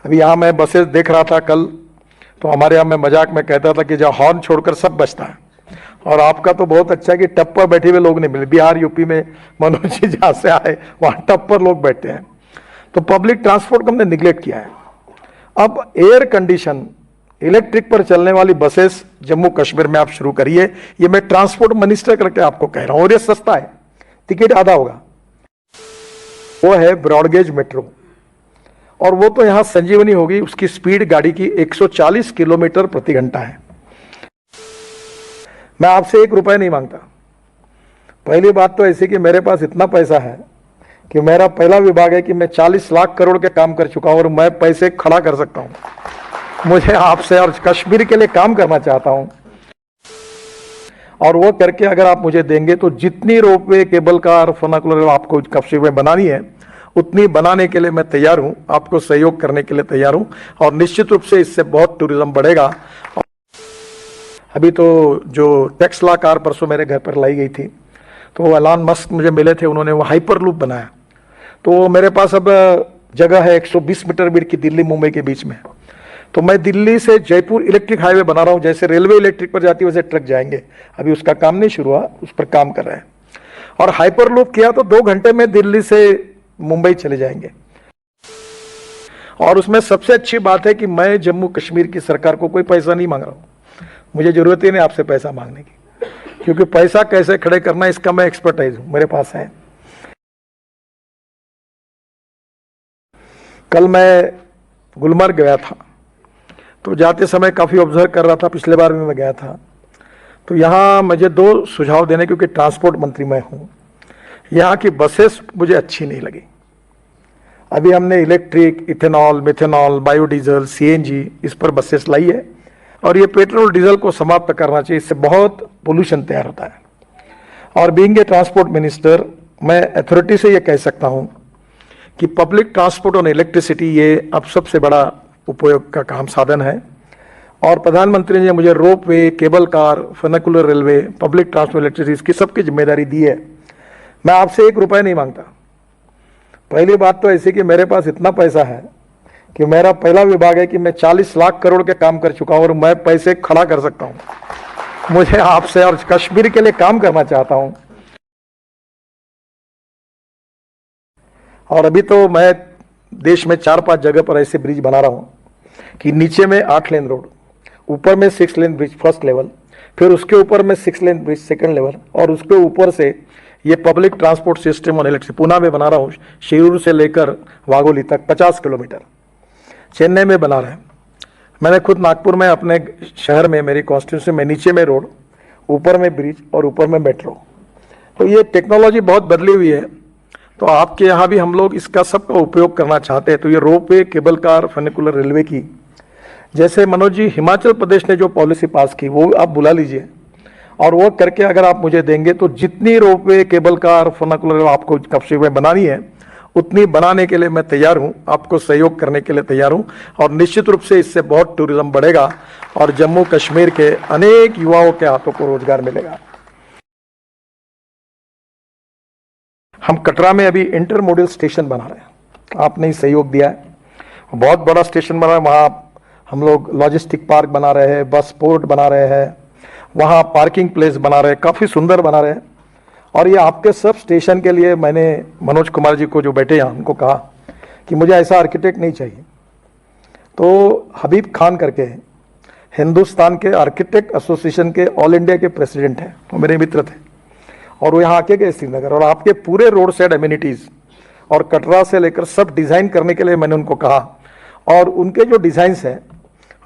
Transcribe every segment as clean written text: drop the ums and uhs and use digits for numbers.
अभी यहाँ मैं बसेस देख रहा था कल, तो हमारे यहाँ मैं मजाक में कहता था कि जहाँ हॉर्न छोड़कर सब बचता है। और आपका तो बहुत अच्छा है कि टप पर बैठे हुए लोग नहीं मिले। बिहार यूपी में मनोज जी जहाँ से आए वहाँ टप पर लोग बैठते हैं। तो पब्लिक ट्रांसपोर्ट को हमने निगलेक्ट किया है। अब एयर कंडीशन इलेक्ट्रिक पर चलने वाली बसेस जम्मू कश्मीर में आप शुरू करिए। ये मैं ट्रांसपोर्ट मिनिस्टर करके आपको कह रहा हूँ, और ये सस्ता है, टिकट आधा होगा। वो है ब्रॉडगेज मेट्रो, और वो तो यहां संजीवनी होगी। उसकी स्पीड गाड़ी की 140 किलोमीटर प्रति घंटा है। मैं आपसे 1 रुपया नहीं मांगता। पहली बात तो ऐसी कि मेरे पास इतना पैसा है कि मेरा पहला विभाग है कि मैं 40 लाख करोड़ के काम कर चुका हूं और मैं पैसे खड़ा कर सकता हूं। मुझे आपसे और कश्मीर के लिए काम करना चाहता हूं, और वो करके अगर आप मुझे देंगे तो जितनी रोपवे, केबल कार, फर्नाकुलर आपको कश्मीर में बनानी है उतनी बनाने के लिए मैं तैयार हूं, आपको सहयोग करने के लिए तैयार हूं। और निश्चित रूप से इससे बहुत टूरिज्म बढ़ेगा। अभी तो जो टेस्ला कार परसों मेरे घर पर लाई गई थी, तो वो एलन मस्क मुझे मिले थे, उन्होंने वो हाइपर लूप बनाया। तो मेरे पास अब जगह है 120 मीटर बीच की, दिल्ली मुंबई के बीच में। तो मैं दिल्ली से जयपुर इलेक्ट्रिक हाईवे बना रहा हूं। जैसे रेलवे इलेक्ट्रिक पर जाती है वैसे ट्रक जाएंगे। अभी उसका काम नहीं शुरू हुआ, उस पर काम कर रहे हैं। और हाइपर लूप किया तो 2 घंटे में दिल्ली से मुंबई चले जाएंगे। और उसमें सबसे अच्छी बात है कि मैं जम्मू कश्मीर की सरकार को कोई पैसा नहीं मांग रहा हूं। मुझे जरूरत ही नहीं आपसे पैसा मांगने की, क्योंकि पैसा कैसे खड़े करना इसका मैं एक्सपर्टाइज हूं, मेरे पास है। कल मैं गुलमर्ग गया था, तो जाते समय काफी ऑब्जर्व कर रहा था। पिछले बार भी मैं गया था। तो यहाँ मुझे 2 सुझाव देने, क्योंकि ट्रांसपोर्ट मंत्री मैं हूं। यहाँ की बसेस मुझे अच्छी नहीं लगी। अभी हमने electric, ethanol, methanol, biodiesel, CNG इस पर बसेस लाई है, और ये पेट्रोल डीजल को समाप्त करना चाहिए। इससे बहुत पोल्यूशन तैयार होता है। और बीइंग ए ट्रांसपोर्ट मिनिस्टर, मैं अथॉरिटी से ये कह सकता हूँ कि पब्लिक ट्रांसपोर्ट और इलेक्ट्रिसिटी ये अब सबसे बड़ा उपयोग का काम साधन है। और प्रधानमंत्री ने मुझे ropeway, cable car, funicular railway, public transport, electricity इसकी सबकी जिम्मेदारी दी है। मैं आपसे 1 रुपया नहीं मांगता। पहली बात तो ऐसी कि मेरे पास इतना पैसा है कि मेरा पहला विभाग है कि मैं 40 लाख करोड़ के काम कर चुका हूं और मैं पैसे खड़ा कर सकता हूं। मुझे आपसे और कश्मीर के लिए काम करना चाहता हूं। और अभी तो मैं देश में 4-5 जगह पर ऐसे ब्रिज बना रहा हूं कि नीचे में 8 लेन रोड, ऊपर में 6 लेन ब्रिज फर्स्ट लेवल, फिर उसके ऊपर में 6 लेन ब्रिज सेकंड लेवल, और उसके ऊपर से ये पब्लिक ट्रांसपोर्ट सिस्टम और इलेक्ट्रिक। पुणे में बना रहा हूँ, शिरूर से लेकर वाघोली तक 50 किलोमीटर। चेन्नई में बना रहे हैं। मैंने खुद नागपुर में अपने शहर में, मेरी कॉन्स्टिट्यूंसी में, नीचे में रोड, ऊपर में ब्रिज और ऊपर में मेट्रो। तो ये टेक्नोलॉजी बहुत बदली हुई है। तो आपके यहाँ भी हम लोग इसका सबका उपयोग करना चाहते हैं। तो ये रोप वे, केबल कार, फर्निकुलर रेलवे की, जैसे मनोज जी हिमाचल प्रदेश ने जो पॉलिसी पास की वो आप बुला लीजिए, और वो करके अगर आप मुझे देंगे तो जितनी रोपवे, केबल कार, फर्नाकुलर आपको कश्मीर में बनानी है उतनी बनाने के लिए मैं तैयार हूं, आपको सहयोग करने के लिए तैयार हूं। और निश्चित रूप से इससे बहुत टूरिज्म बढ़ेगा और जम्मू कश्मीर के अनेक युवाओं के हाथों को रोजगार मिलेगा। हम कटरा में अभी इंटरमोडल स्टेशन बना रहे हैं, आपने ही सहयोग दिया है। बहुत बड़ा स्टेशन बना है। वहाँ हम लोग लॉजिस्टिक पार्क बना रहे हैं, बस पोर्ट बना रहे हैं, वहाँ पार्किंग प्लेस बना रहे हैं, काफ़ी सुंदर बना रहे हैं। और ये आपके सब स्टेशन के लिए मैंने मनोज कुमार जी को जो बैठे यहाँ उनको कहा कि मुझे ऐसा आर्किटेक्ट नहीं चाहिए। तो हबीब खान करके हिंदुस्तान के आर्किटेक्ट एसोसिएशन के ऑल इंडिया के प्रेसिडेंट हैं, वो मेरे मित्र थे, और वो यहाँ आके गए श्रीनगर, और आपके पूरे रोड साइड एमिनिटीज़ और कटरा से लेकर सब डिज़ाइन करने के लिए मैंने उनको कहा। और उनके जो डिज़ाइंस हैं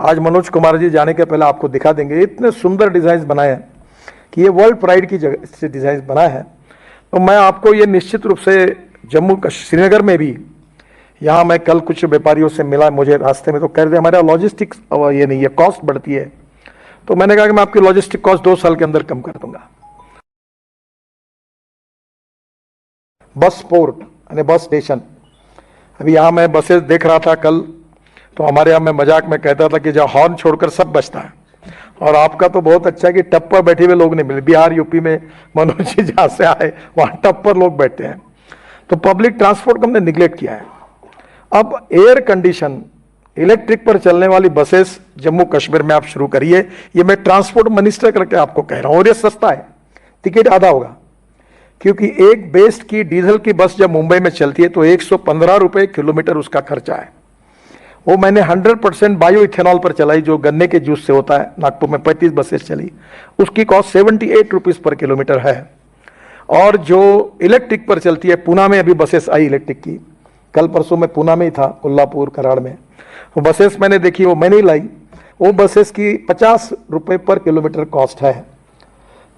आज मनोज कुमार जी जाने के पहले आपको दिखा देंगे। इतने सुंदर डिज़ाइंस बनाए हैं कि ये वर्ल्ड प्राइड की जगह से डिज़ाइंस बनाए हैं। तो मैं आपको ये निश्चित रूप से जम्मू श्रीनगर में भी, यहाँ मैं कल कुछ व्यापारियों से मिला मुझे रास्ते में, तो कह रहे थे हमारा लॉजिस्टिक्स ये नहीं है, कॉस्ट बढ़ती है। तो मैंने कहा कि मैं आपकी लॉजिस्टिक कॉस्ट 2 साल के अंदर कम कर दूंगा। बस पोर्ट यानी बस स्टेशन, अभी यहाँ मैं बसेस देख रहा था कल, तो हमारे यहाँ मैं मजाक में कहता था कि जहाँ हॉर्न छोड़कर सब बचता है। और आपका तो बहुत अच्छा है कि टप पर बैठे हुए लोग नहीं मिले। बिहार यूपी में मनोज जी जहाँ से आए वहाँ टप पर लोग बैठते हैं। तो पब्लिक ट्रांसपोर्ट को हमने निगलेक्ट किया है। अब एयर कंडीशन इलेक्ट्रिक पर चलने वाली बसेस जम्मू कश्मीर में आप शुरू करिए। ये मैं ट्रांसपोर्ट मिनिस्टर करके आपको कह रहा हूं। और ये सस्ता है, टिकट आधा होगा, क्योंकि एक बेस्ट की डीजल की बस जब मुंबई में चलती है तो 115 रुपए किलोमीटर उसका खर्चा है। वो मैंने 100% बायो इथेनॉल पर चलाई, जो गन्ने के जूस से होता है। नागपुर में 35 बसेस चली, उसकी कॉस्ट 78 रुपीज पर किलोमीटर है। और जो इलेक्ट्रिक पर चलती है, पूना में अभी बसेस आई इलेक्ट्रिक की, कल परसों में पूना में ही था, कोल्हापुर कराड़ में वो बसेस मैंने देखी, वो मैंने ही लाई। वो बसेस की 50 रुपए पर किलोमीटर कॉस्ट है।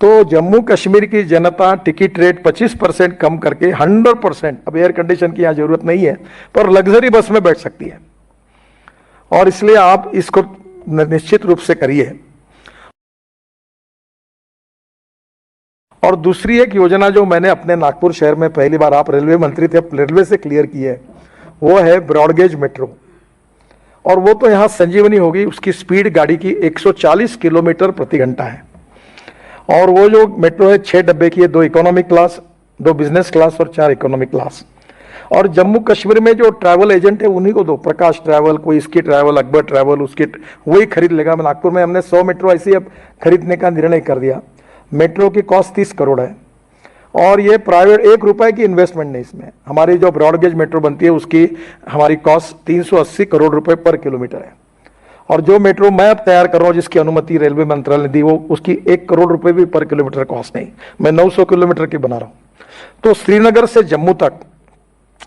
तो जम्मू कश्मीर की जनता टिकट रेट 25% कम करके 100%, अब एयर कंडीशन की यहाँ जरूरत नहीं है, पर लग्जरी बस में बैठ सकती है। और इसलिए आप इसको निश्चित रूप से करिए। और दूसरी एक योजना जो मैंने अपने नागपुर शहर में पहली बार, आप रेलवे मंत्री थे, रेलवे से क्लियर की है, वो है ब्रॉडगेज मेट्रो। और वो तो यहाँ संजीवनी होगी, उसकी स्पीड गाड़ी की 140 किलोमीटर प्रति घंटा है। और वो जो मेट्रो है 6 डब्बे की है, 2 इकोनॉमी क्लास, 2 बिजनेस क्लास और 4 इकोनॉमी क्लास। और जम्मू कश्मीर में जो ट्रैवल एजेंट है उन्हीं को दो, प्रकाश ट्रैवल, कोई इसकी ट्रैवल, अकबर ट्रैवल, उसकी वही खरीद लेगा। नागपुर में हमने 100 मेट्रो ऐसी अब खरीदने का निर्णय कर दिया। मेट्रो की कॉस्ट 30 करोड़ है और ये प्राइवेट, 1 रुपए की इन्वेस्टमेंट नहीं इसमें। हमारी जो ब्रॉडगेज मेट्रो बनती है उसकी हमारी कॉस्ट 380 करोड़ रुपए पर किलोमीटर है। और जो मेट्रो मैं अब तैयार कर रहा हूँ, जिसकी अनुमति रेलवे मंत्रालय ने दी, वो उसकी 1 करोड़ रुपए भी पर किलोमीटर कॉस्ट नहीं, मैं 900 किलोमीटर की बना रहा हूँ। तो श्रीनगर से जम्मू तक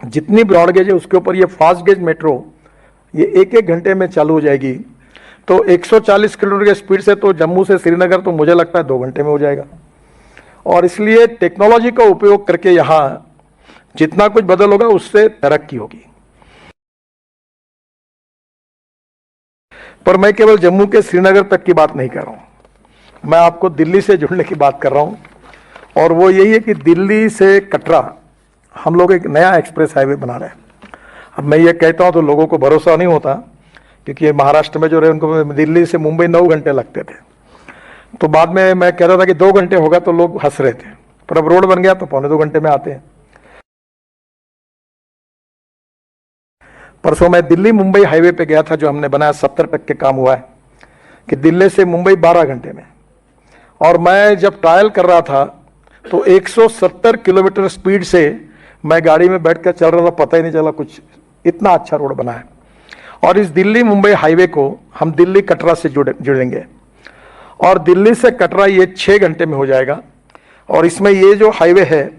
जितनी ब्रॉडगेज है उसके ऊपर ये फास्ट गेज मेट्रो ये 1-1 घंटे में चालू हो जाएगी। तो 140 किलोमीटर की स्पीड से तो जम्मू से श्रीनगर तो मुझे लगता है 2 घंटे में हो जाएगा। और इसलिए टेक्नोलॉजी का उपयोग करके यहाँ जितना कुछ बदल होगा उससे तरक्की होगी। पर मैं केवल जम्मू के श्रीनगर तक की बात नहीं कर रहा हूं, मैं आपको दिल्ली से जुड़ने की बात कर रहा हूं। और वो यही है कि दिल्ली से कटरा हम लोग एक नया एक्सप्रेस हाईवे बना रहे हैं। अब मैं ये कहता हूं तो लोगों को भरोसा नहीं होता, क्योंकि महाराष्ट्र में जो रहे उनको दिल्ली से मुंबई 9 घंटे लगते थे। तो बाद में मैं कह रहा था कि 2 घंटे होगा तो लोग हंस रहे थे, पर अब रोड बन गया तो 1.25-2 घंटे में आते हैं। परसों मैं दिल्ली मुंबई हाईवे पे गया था, जो हमने बनाया, 70% काम हुआ है, कि दिल्ली से मुंबई 12 घंटे में। और मैं जब ट्रायल कर रहा था तो 170 किलोमीटर स्पीड से मैं गाड़ी में बैठकर चल रहा था, पता ही नहीं चला कुछ, इतना अच्छा रोड बना है। और इस दिल्ली मुंबई हाईवे को हम दिल्ली कटरा से जुड़ेंगे और दिल्ली से कटरा ये 6 घंटे में हो जाएगा। और इसमें ये जो हाईवे है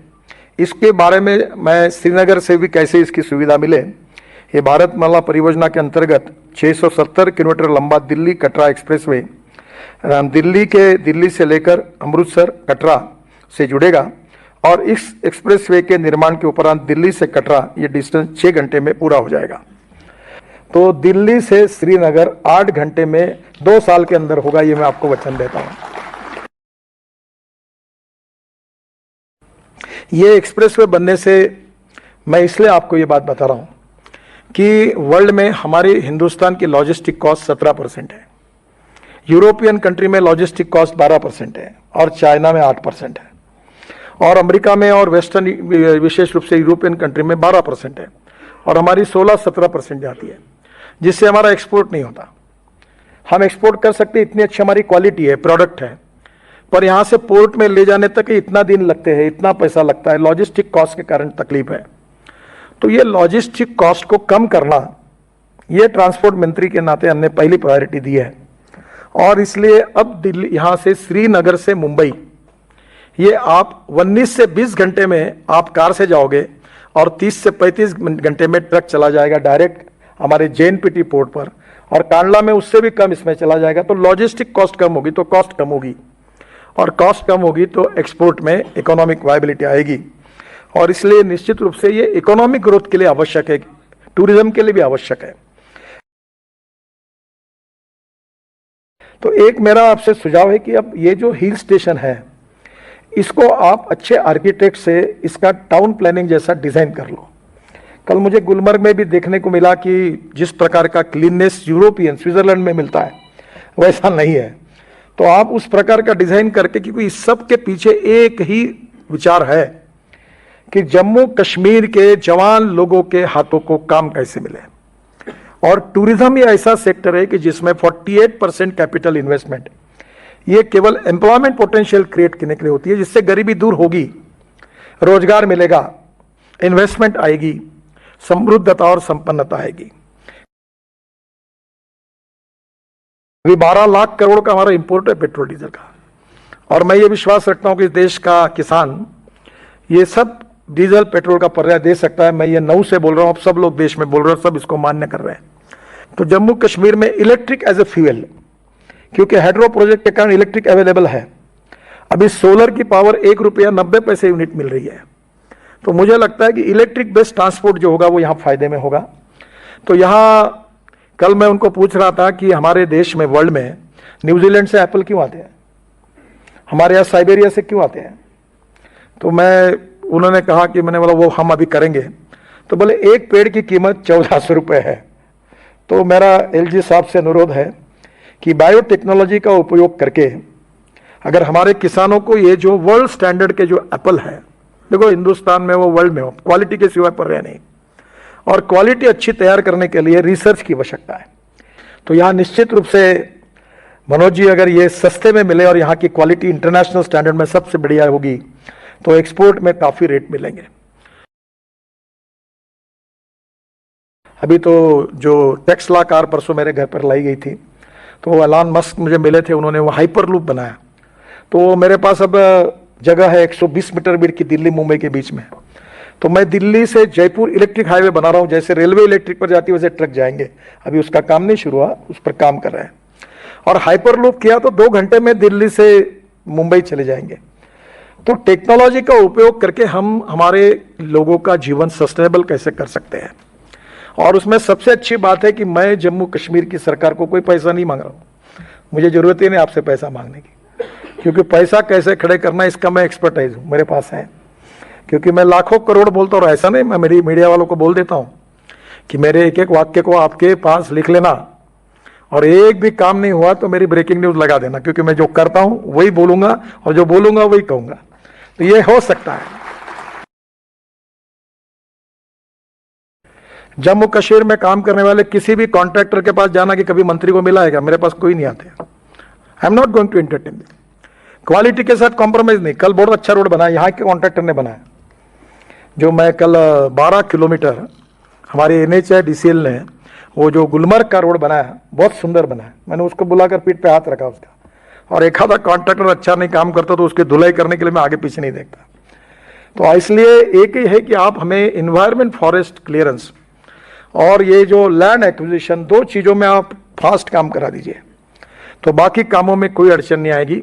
इसके बारे में मैं श्रीनगर से भी कैसे इसकी सुविधा मिले, ये भारतमाला परियोजना के अंतर्गत 670 किलोमीटर लंबा दिल्ली कटरा एक्सप्रेसवे दिल्ली से लेकर अमृतसर कटरा से जुड़ेगा। और इस एक्सप्रेसवे के निर्माण के उपरांत दिल्ली से कटरा ये डिस्टेंस 6 घंटे में पूरा हो जाएगा। तो दिल्ली से श्रीनगर 8 घंटे में 2 साल के अंदर होगा, ये मैं आपको वचन देता हूं। ये एक्सप्रेसवे बनने से मैं इसलिए आपको ये बात बता रहा हूं कि वर्ल्ड में हमारे हिंदुस्तान की लॉजिस्टिक कॉस्ट 17% है, यूरोपियन कंट्री में लॉजिस्टिक कॉस्ट 12% है और चाइना में 8% है, और अमेरिका में और वेस्टर्न विशेष रूप से यूरोपियन कंट्री में 12% है, और हमारी 16-17% जाती है, जिससे हमारा एक्सपोर्ट नहीं होता। हम एक्सपोर्ट कर सकते, इतनी अच्छी हमारी क्वालिटी है, प्रोडक्ट है, पर यहाँ से पोर्ट में ले जाने तक इतना दिन लगते हैं, इतना पैसा लगता है, लॉजिस्टिक कॉस्ट के कारण तकलीफ है। तो ये लॉजिस्टिक कॉस्ट को कम करना, ये ट्रांसपोर्ट मंत्री के नाते हमने पहली प्रायोरिटी दी है। और इसलिए अब दिल्ली, यहाँ से श्रीनगर से मुंबई, ये आप 19 से 20 घंटे में आप कार से जाओगे और 30 से 35 घंटे में ट्रक चला जाएगा डायरेक्ट हमारे JNPT पोर्ट पर, और कांडला में उससे भी कम इसमें चला जाएगा। तो लॉजिस्टिक कॉस्ट कम होगी तो कॉस्ट कम होगी, और कॉस्ट कम होगी तो एक्सपोर्ट में इकोनॉमिक वायबिलिटी आएगी। और इसलिए निश्चित रूप से ये इकोनॉमिक ग्रोथ के लिए आवश्यक है, टूरिज्म के लिए भी आवश्यक है। तो एक मेरा आपसे सुझाव है कि अब ये जो हिल स्टेशन है इसको आप अच्छे आर्किटेक्ट से इसका टाउन प्लानिंग जैसा डिजाइन कर लो। कल मुझे गुलमर्ग में भी देखने को मिला कि जिस प्रकार का क्लीननेस यूरोपियन स्विट्जरलैंड में मिलता है वैसा नहीं है। तो आप उस प्रकार का डिजाइन करके, क्योंकि इस सब के पीछे एक ही विचार है कि जम्मू कश्मीर के जवान लोगों के हाथों को काम कैसे मिले। और टूरिज्म ही ऐसा सेक्टर है कि जिसमें 48% कैपिटल इन्वेस्टमेंट, ये केवल एम्प्लॉयमेंट पोटेंशियल क्रिएट करने के लिए होती है, जिससे गरीबी दूर होगी, रोजगार मिलेगा, इन्वेस्टमेंट आएगी, समृद्धता और संपन्नता आएगी। अभी 12 लाख करोड़ का हमारा इंपोर्ट है पेट्रोल डीजल का, और मैं ये विश्वास रखता हूं कि देश का किसान ये सब डीजल पेट्रोल का पर्याय दे सकता है। मैं ये नौ से बोल रहा हूं, अब सब लोग देश में बोल रहे हैं, सब इसको मान्य कर रहे हैं। तो जम्मू कश्मीर में इलेक्ट्रिक एज ए फ्यूल, क्योंकि हाइड्रो प्रोजेक्ट के कारण इलेक्ट्रिक अवेलेबल है, अभी सोलर की पावर 1 रुपया 90 पैसे यूनिट मिल रही है। तो मुझे लगता है कि इलेक्ट्रिक बेस्ड ट्रांसपोर्ट जो होगा वो यहाँ फायदे में होगा। तो यहाँ कल मैं उनको पूछ रहा था कि हमारे देश में, वर्ल्ड में, न्यूजीलैंड से एप्पल क्यों आते हैं, हमारे यहाँ साइबेरिया से क्यों आते हैं? तो उन्होंने कहा कि मैंने बोला वो हम अभी करेंगे। तो बोले एक पेड़ की कीमत 1400 रुपये है। तो मेरा एलजी साहब से अनुरोध है कि बायोटेक्नोलॉजी का उपयोग करके अगर हमारे किसानों को ये जो वर्ल्ड स्टैंडर्ड के जो एप्पल है, देखो हिंदुस्तान में वो वर्ल्ड में हो, क्वालिटी के सिवाय पर रहे नहीं, और क्वालिटी अच्छी तैयार करने के लिए रिसर्च की आवश्यकता है। तो यहाँ निश्चित रूप से मनोज जी, अगर ये सस्ते में मिले और यहाँ की क्वालिटी इंटरनेशनल स्टैंडर्ड में सबसे बढ़िया होगी तो एक्सपोर्ट में काफी रेट मिलेंगे। अभी तो जो टेस्ला कार परसों मेरे घर पर लाई गई थी, तो वो एलन मस्क मुझे मिले थे, उन्होंने वो हाइपर लूप बनाया। तो मेरे पास अब जगह है 120 मीटर बीच की, दिल्ली मुंबई के बीच में। तो मैं दिल्ली से जयपुर इलेक्ट्रिक हाईवे बना रहा हूं, जैसे रेलवे इलेक्ट्रिक पर जाती है वैसे ट्रक जाएंगे। अभी उसका काम नहीं शुरू हुआ, उस पर काम कर रहे हैं। और हाइपर लूप किया तो 2 घंटे में दिल्ली से मुंबई चले जाएंगे। तो टेक्नोलॉजी का उपयोग करके हम हमारे लोगों का जीवन सस्टेनेबल कैसे कर सकते हैं। और उसमें सबसे अच्छी बात है कि मैं जम्मू कश्मीर की सरकार को कोई पैसा नहीं मांग रहा हूं, मुझे जरूरत ही नहीं आपसे पैसा मांगने की, क्योंकि पैसा कैसे खड़े करना इसका मैं एक्सपर्टाइज हूं, मेरे पास है। क्योंकि मैं लाखों करोड़ बोलता हूं, ऐसा नहीं, मैं मेरी मीडिया वालों को बोल देता हूं कि मेरे एक एक वाक्य को आपके पास लिख लेना, और एक भी काम नहीं हुआ तो मेरी ब्रेकिंग न्यूज लगा देना, क्योंकि मैं जो करता हूं वही बोलूंगा और जो बोलूंगा वही कहूंगा। तो ये हो सकता है। जम्मू कश्मीर में काम करने वाले किसी भी कॉन्ट्रैक्टर के पास जाना कि कभी मंत्री को मिला है, मेरे पास कोई नहीं आते। I am not going to entertain. Quality के साथ कॉम्प्रोमाइज नहीं। कल बहुत अच्छा रोड बनाया, यहाँ के कॉन्ट्रैक्टर ने बनाया, जो मैं कल 12 किलोमीटर हमारे NHAIDCL ने वो जो गुलमर्ग का रोड बनाया, बहुत सुंदर बनाया। मैंने उसको बुलाकर पीठ पे हाथ रखा उसका, और एक आधा कॉन्ट्रैक्टर अच्छा नहीं काम करता तो उसकी धुलाई करने के लिए मैं आगे पीछे नहीं देखता। तो इसलिए एक ही है कि आप हमें इन्वायरमेंट फॉरेस्ट क्लियरेंस और ये जो लैंड एक्विजिशन, 2 चीज़ों में आप फास्ट काम करा दीजिए, तो बाकी कामों में कोई अड़चन नहीं आएगी।